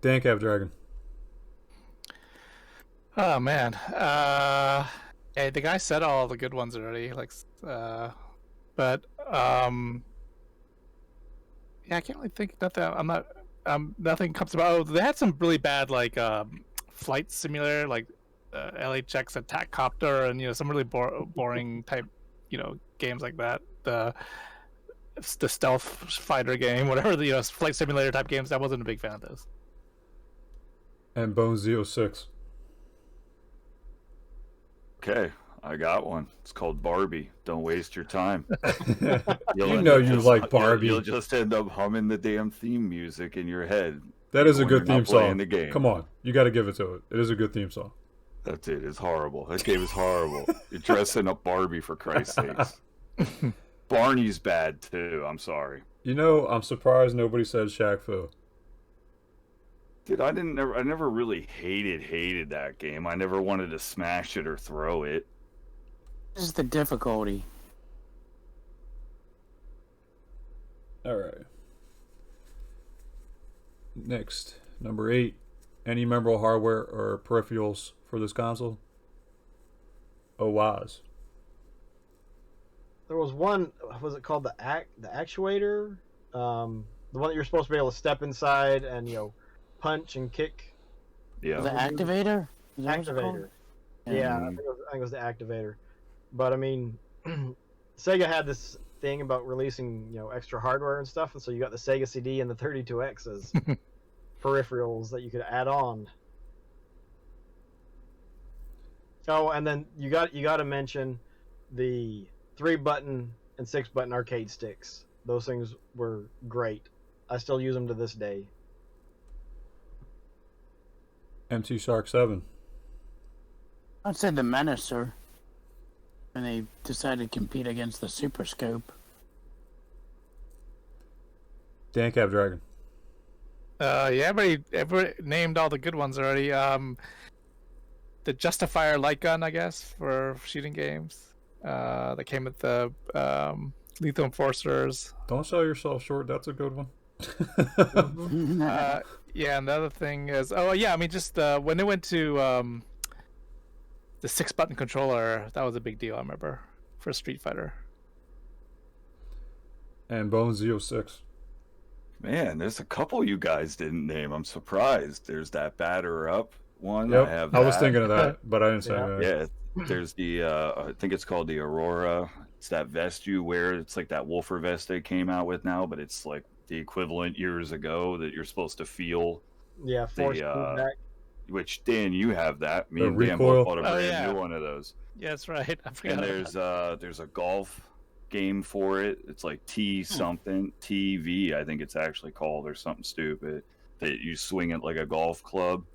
DanCavDragon. Oh man. Hey, the guy said all the good ones already. But yeah, I can't really think. Nothing comes about. Oh, they had some really bad flight simulator, like LHX Attack Copter, and some really boring type games like that. The stealth fighter game, whatever the flight simulator type games. I wasn't a big fan of those. And Bones Z06. Okay, I got one. It's called Barbie. Don't waste your time. You know you like Barbie. You'll just end up humming the damn theme music in your head. That is a when good you're not theme playing song. the game. Come on, you got to give it to it. It is a good theme song. That's it. It's horrible. That game is horrible. You're dressing up Barbie for Christ's sakes. Barney's bad too. I'm sorry. I'm surprised nobody said Shaq Fu. Dude, I never really hated that game. I never wanted to smash it or throw it. This is the difficulty. All right. Next, number 8. Any memorable hardware or peripherals for this console? OWAS. There was one. Was it called the actuator? The one that you're supposed to be able to step inside and punch and kick. Yeah. The activator? Is that what it's called? Activator. Yeah, I think it was the activator. But I mean, Sega had this thing about releasing extra hardware and stuff, and so you got the Sega CD and the 32X as peripherals that you could add on. Oh, and then you got to mention the 3-button and 6-button arcade sticks. Those things were great. I still use them to this day. MT Shark 7. I'd say the Menacer. When they decided to compete against the Super Scope. DanCavDragon. Yeah, everybody named all the good ones already. The Justifier light gun, I guess, for shooting games. That came with the Lethal Enforcers. Don't sell yourself short. That's a good one. Yeah, and the other thing is, just when they went to the 6-button controller, that was a big deal, I remember, for Street Fighter. And Bones Z06. Man, there's a couple you guys didn't name. I'm surprised. There's that Batter Up one. Yep, I was thinking of that, but I didn't say that. Yeah, there's the, I think it's called the Aurora. It's that vest you wear. It's like that Wolfer vest they came out with now, but it's like the equivalent years ago that you're supposed to feel. Yeah, force feedback. Which, Dan, you have that. Me The and Dan recoil. both bought a brand new one of those. Yeah, that's right. I forgot. And there's a golf game for it. It's like T something, TV, I think it's actually called, or something stupid, that you swing it like a golf club.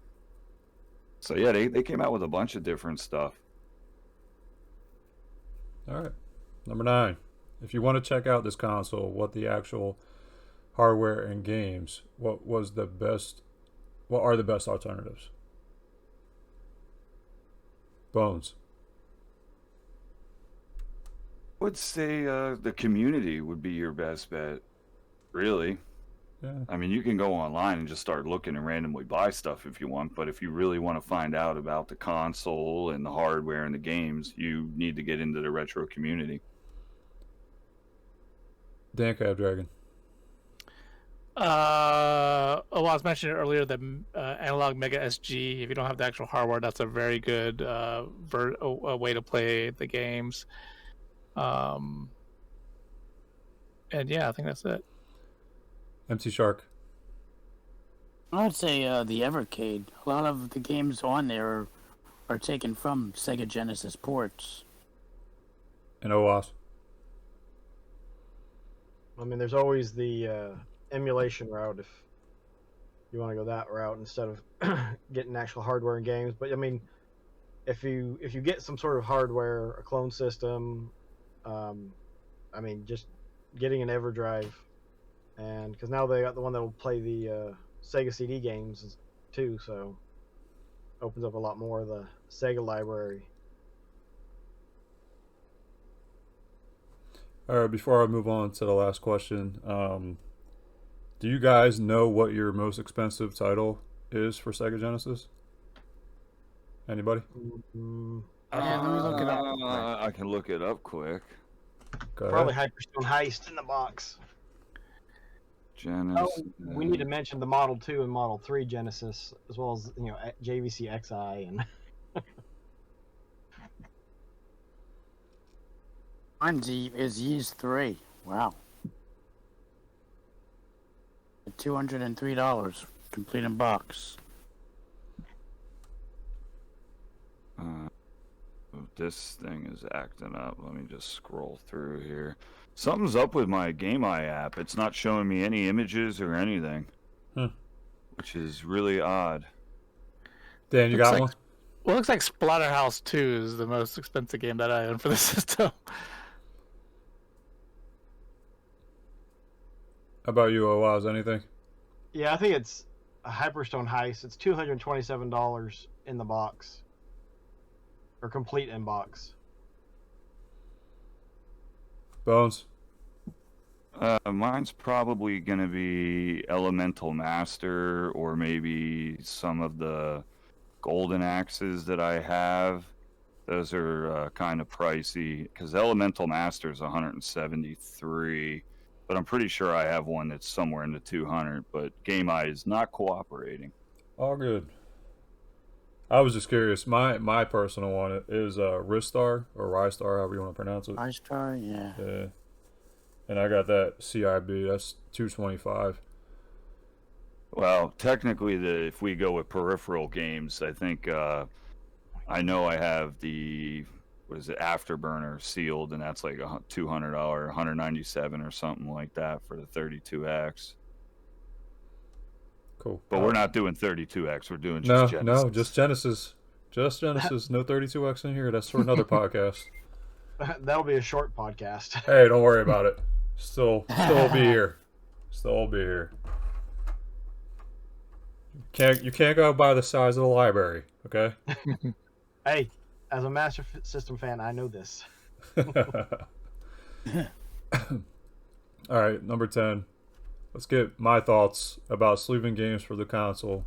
So yeah, they came out with a bunch of different stuff. All right. Number 9. If you want to check out this console, what the actual hardware and games, what are the best alternatives? Bones. I would say the community would be your best bet, really. Yeah. I mean, you can go online and just start looking and randomly buy stuff if you want, but if you really want to find out about the console and the hardware and the games, you need to get into the retro community. DanCavDragon. I was mentioning earlier the Analog Mega SG. If you don't have the actual hardware, that's a very good way to play the games. And yeah, I think that's it. MT Shark. I would say the Evercade. A lot of the games on there are taken from Sega Genesis ports. And OWAS. I mean, there's always the emulation route if you want to go that route instead of getting actual hardware and games. But I mean, if you get some sort of hardware, a clone system, I mean, just getting an EverDrive, and because now they got the one that will play the Sega CD games too, so opens up a lot more of the Sega library. All right, before I move on to the last question, do you guys know what your most expensive title is for Sega Genesis? Anybody? Mm, Yeah, let me look it up. I can look it up quick. Go probably ahead. Hyperstone Heist in the box. Genesis. Oh, we need to mention the Model 2 and Model 3 Genesis, as well as JVC XI and Mine's is used 3. Wow. $203, complete in box. This thing is acting up. Let me just scroll through here. Something's up with my GameEye app. It's not showing me any images or anything, which is really odd. Dan, you Looks got like- one? Well, it looks like Splatterhouse 2 is the most expensive game that I own for the system. How about you, Oaz? Anything? yeah, I think it's a Hyperstone Heist. It's $227 in the box, or complete in box. Bones? Mine's probably going to be Elemental Master or maybe some of the golden axes that I have. Those are kind of pricey because Elemental Master is 173, but I'm pretty sure I have one that's somewhere in the 200. But GameEye is not cooperating. All good. I was just curious. My personal one is Ristar or Rystar, however you want to pronounce it. iStar, yeah. Yeah. And I got that CIB. That's 225. Well, technically, if we go with peripheral games, I think I know I have the Afterburner sealed, and that's like a $200, 197 or something like that for the 32X. Cool. But we're not doing 32X. We're doing No, just Genesis. no, just Genesis. Just Genesis. No 32X in here. That's for another podcast. That'll be a short podcast. Hey, don't worry about it. Still be here. Still be here. You can't go by the size of the library, okay? Hey, as a Master System fan, I know this. All right, number 10. Let's get my thoughts about sleeving games for the console.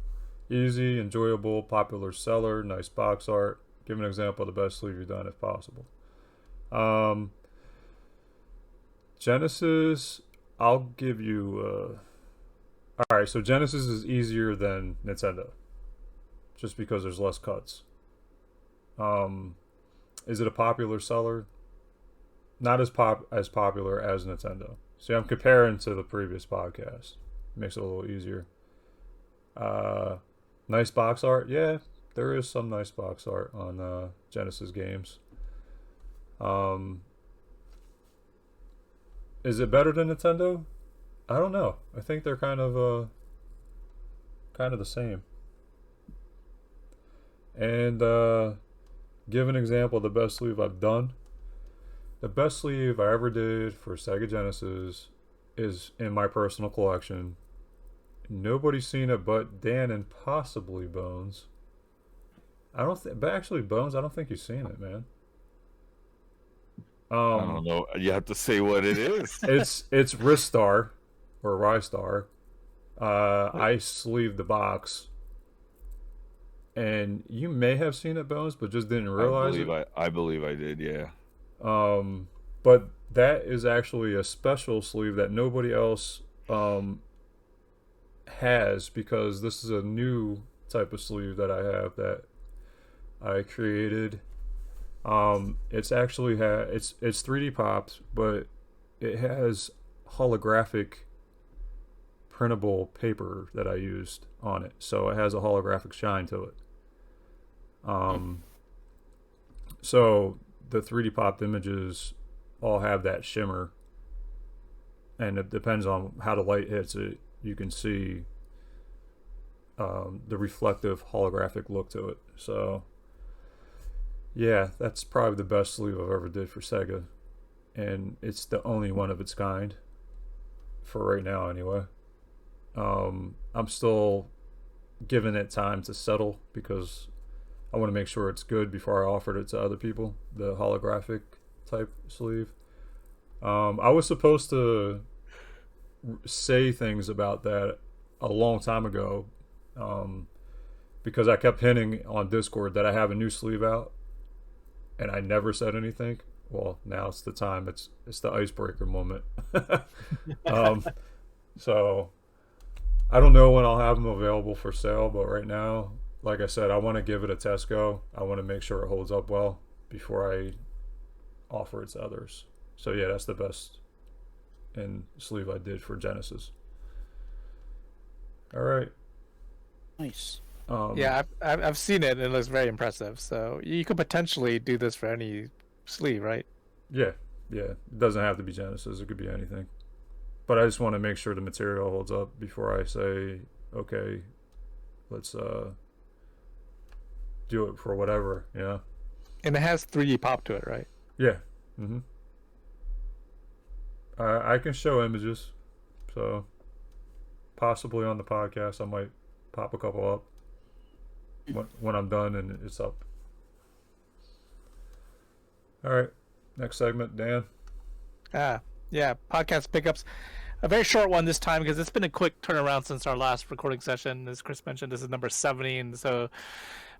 Easy, enjoyable, popular seller, nice box art. Give an example of the best sleeve you've done if possible. Genesis, I'll give you... all right, so Genesis is easier than Nintendo. Just because there's less cuts. Is it a popular seller? Not as popular as Nintendo. See, I'm comparing to the previous podcast. Makes it a little easier. Nice box art. Yeah, there is some nice box art on Genesis games. Is it better than Nintendo? I don't know. I think they're kind of the same. And give an example of the best sleeve I've done. The best sleeve I ever did for Sega Genesis is in my personal collection. Nobody's seen it but Dan and possibly Bones. But actually, Bones, I don't think you've seen it, man. I don't know. You have to say what it is. It's Ristar or Rystar. I sleeved the box, and you may have seen it, Bones, but just didn't realize it. I believe I did. Yeah. But that is actually a special sleeve that nobody else has, because this is a new type of sleeve that I have that I created. It's actually it's 3D popped, but it has holographic printable paper that I used on it, so it has a holographic shine to it. So the 3D popped images all have that shimmer, and it depends on how the light hits it. You can see the reflective holographic look to it. So yeah, that's probably the best sleeve I've ever did for Sega, and it's the only one of its kind for right now anyway. I'm still given it time to settle because I want to make sure it's good before I offered it to other people, the holographic type sleeve. I was supposed to say things about that a long time ago because I kept hinting on Discord that I have a new sleeve out and I never said anything. Well, now it's the time. It's the icebreaker moment. So I don't know when I'll have them available for sale, but right now, like I said, I want to give it a test go. I want to make sure it holds up well before I offer it to others. So yeah, that's the best in sleeve I did for Genesis. All right. Nice. Yeah, I've seen it. It looks very impressive. So you could potentially do this for any sleeve, right? Yeah. It doesn't have to be Genesis. It could be anything. But I just want to make sure the material holds up before I say, okay, let's do it for whatever, yeah. And it has 3D pop to it, right? Yeah. Mm-hmm. I can show images, so possibly on the podcast I might pop a couple up when I'm done and it's up. All right, next segment, Dan. Yeah, podcast pickups. A very short one this time because it's been a quick turnaround since our last recording session. As Chris mentioned, this is number 70, and so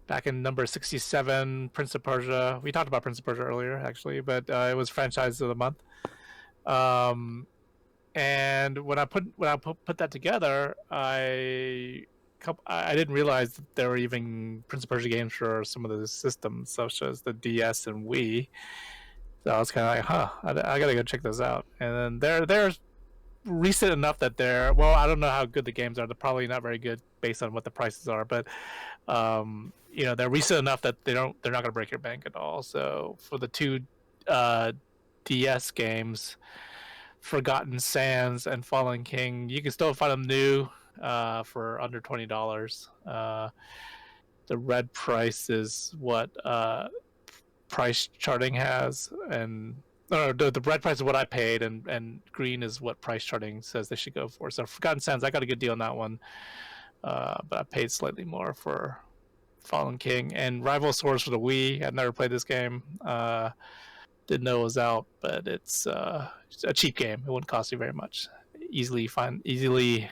back in number 67, Prince of Persia. We talked about Prince of Persia earlier, actually, but it was franchise of the month. And when I put that together, I didn't realize that there were even Prince of Persia games for some of the systems, such as the DS and Wii. So I was kind of like, I gotta go check those out. And then they're recent enough that they're, well, I don't know how good the games are. They're probably not very good based on what the prices are, but they're recent enough that they're not gonna break your bank at all. So for the two DS games, Forgotten Sands and Fallen King, you can still find them new for under $20. The red price is what price charting has, and the red price is what I paid, and green is what price charting says they should go for. So Forgotten Sands, I got a good deal on that one, but I paid slightly more for Fallen King. And Rival Swords for the Wii. I've never played this game. Didn't know it was out, but it's a cheap game. It wouldn't cost you very much. Easily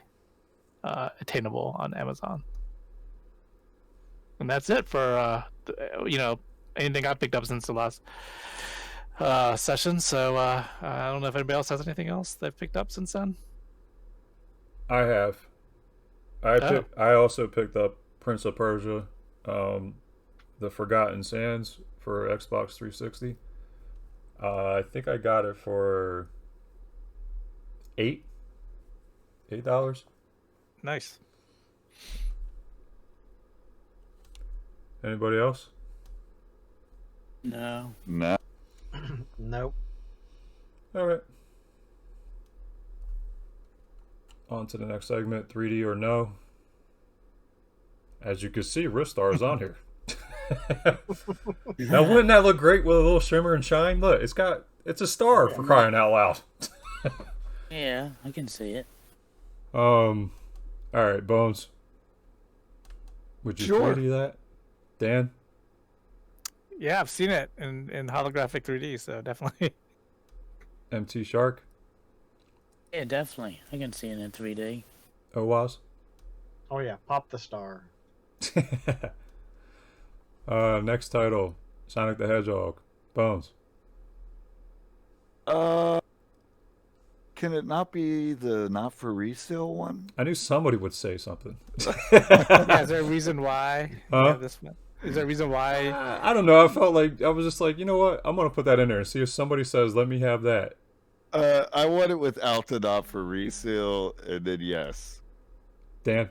attainable on Amazon. And that's it for anything I picked up since the last session. So I don't know if anybody else has anything else they've picked up since then. I have. I also picked up Prince of Persia, the Forgotten Sands for Xbox 360. I think I got it for $8. Nice. Anybody else? No. No. Nope. All right. On to the next segment, 3D or no. As you can see, Ristar is on here. Now, wouldn't that look great with a little shimmer and shine? Look, it's a star for crying out loud. Yeah, I can see it. All right, Bones. Would you 3D that? Dan? Yeah, I've seen it in holographic 3D, so definitely. MT Shark? Yeah, definitely. I can see it in 3D. Owaz? Oh yeah, pop the star. Next title, Sonic the Hedgehog. Bones. Can it not be the not for resale one? I knew somebody would say something. Yeah, is there a reason why? Huh? This one? Is there a reason why? I don't know. I felt like I was just like, you know what? I'm gonna put that in there and see if somebody says, "Let me have that." I want it without the not for resale, and then yes. Dan.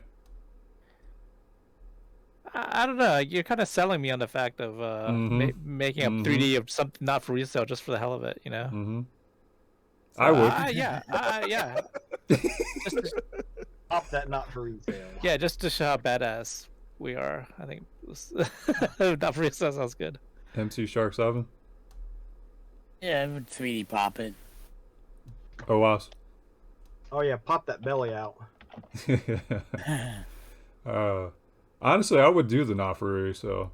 I don't know. You're kind of selling me on the fact of making up 3D of something not for resale just for the hell of it, you know? Mm-hmm. So, I would. Yeah. just Pop that not for resale. yeah, just to show how badass we are. I think not for resale sounds good. MT Shark 7. Yeah, I would 3D pop it. Owaz. Oh yeah, pop that belly out. Honestly, I would do the not for resale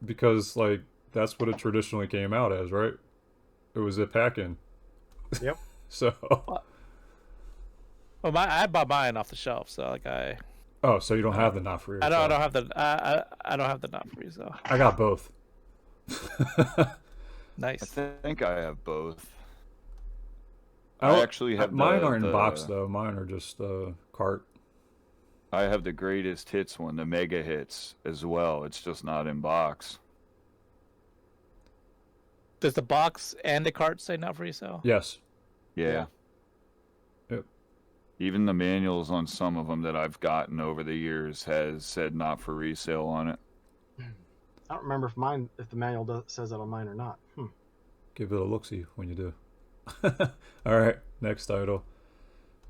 because like that's what it traditionally came out as, right? It was a pack-in. Yep. So. Well, I bought mine off the shelf, so like Oh, so you don't have the not for resale? I don't have the I don't have the not for resale. I got both. Nice. I think I have both. I I actually have mine the- aren't in the- box though. Mine are just cart. I have the greatest hits one, the mega hits as well. It's just not in box. Does the box and the cart say not for resale? Yes. Yeah. Yep. Even the manuals on some of them that I've gotten over the years has said not for resale on it. I don't remember if the manual says that on mine or not. Give it a look-see when you do. All right, next title.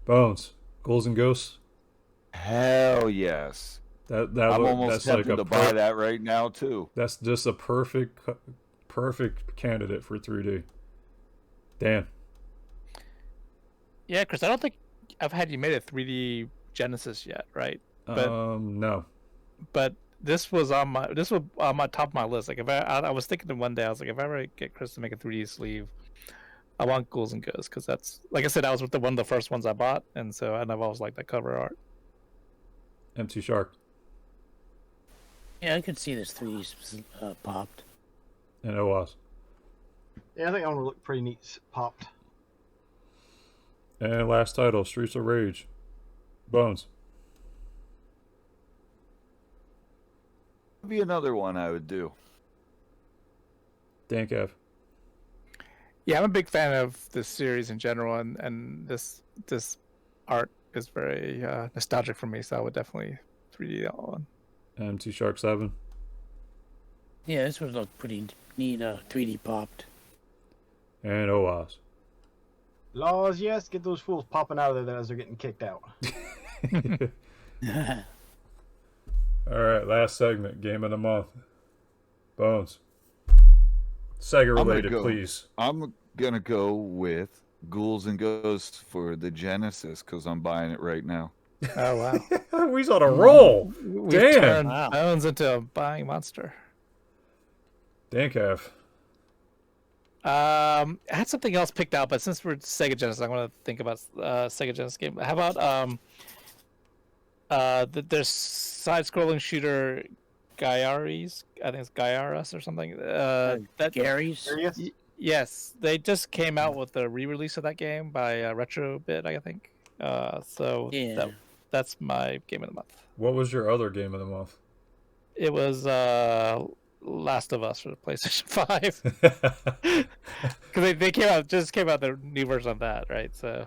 Bones, Ghouls and Ghosts. Hell yes. I'm I'm almost that's tempted like to buy that right now too. That's just a perfect candidate for 3D. Dan. Yeah, Chris, I don't think I've had you made a 3D Genesis yet, right? But No. but this was on my top of my list. Like if I was thinking of one day, I was like, if I ever get Chris to make a 3D sleeve, I want Ghouls and Ghosts because that's, like I said, that was one of the first ones I bought, and I've always liked that cover art. MC Shark Yeah, I could see this 3D popped. and OWASP. Yeah, I think that one would look pretty neat popped. And last title, Streets of Rage. Bones. Be another one I would do. DanCav. Yeah, I'm a big fan of this series in general, and this art is very nostalgic for me. So I would definitely 3D that one. MC Shark 7. Yeah, this would look pretty neat. 3D popped. And OWASP. Laws, yes, get those fools popping out of there as they're getting kicked out. All right, last segment, game of the month. Bones. Sega related, please. I'm gonna go with Ghouls and Ghosts for the Genesis because I'm buying it right now. Oh wow, We's on a roll. we've Damn. turned Wow. Bones into a buying monster. DanCav. I had something else picked out, but since we're Sega Genesis, I want to think about Sega Genesis game. How about there's side-scrolling shooter Gaiares? I think it's Gaiares or something. That Gary's. Serious? Yes, they just came out with a re-release of that game by Retrobit, I think. So Yeah. that's my game of the month. What was your other game of the month? It was Last of Us for the PlayStation 5. Because they came out the new version of that, right? So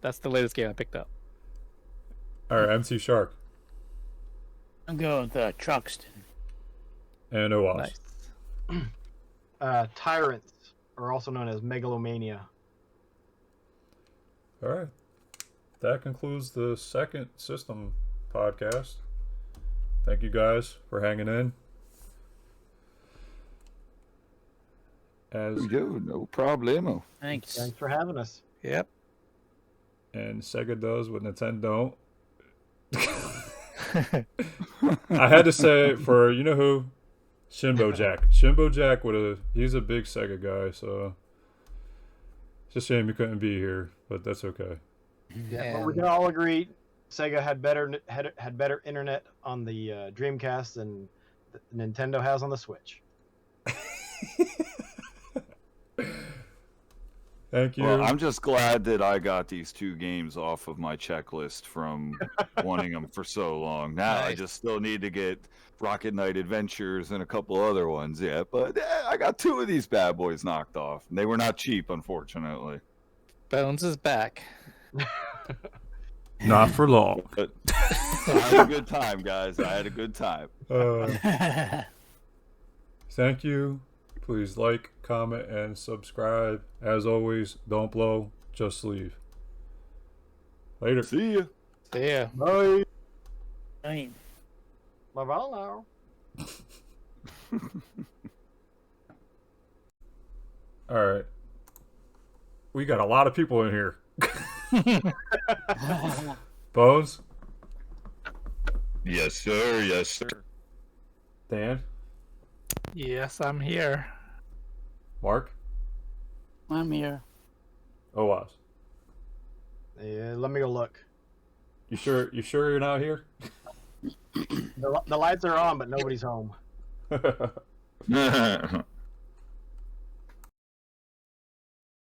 that's the latest game I picked up. All right, MC Shark I'm going with Truxton. and OWASP. Nice. Tyrants are also known as Megalomania. All right. That concludes the second system podcast. Thank you guys for hanging in. As Yo, no problemo. Thanks. Thanks for having us. Yep. and Sega does what Nintendo don't. I had to say it for you know who? Shinbo Jack. Shinbo Jack he's a big Sega guy, so it's a shame he couldn't be here, but that's okay. Yeah, but we can all agree Sega had better internet on the Dreamcast than Nintendo has on the Switch. Thank you. Well, I'm just glad that I got these two games off of my checklist from wanting them for so long. Now I Nice. just still need to get Rocket Knight Adventures and a couple other ones. Yeah, but I got two of these bad boys knocked off. They were not cheap, unfortunately. Bones is back. Not for long. But I had a good time, guys. I had a good time. Thank you. Please like, comment, and subscribe. As always, don't blow, just leave. Later. See ya. So yeah. Bye. Right. Bye bye now. All right. We got a lot of people in here. Bones, Yes, sir. Yes, sir. Dan? Yes, I'm here. Mark? I'm here. OWAS. Yeah, let me go look. You sure you're not here? The lights are on, but nobody's home.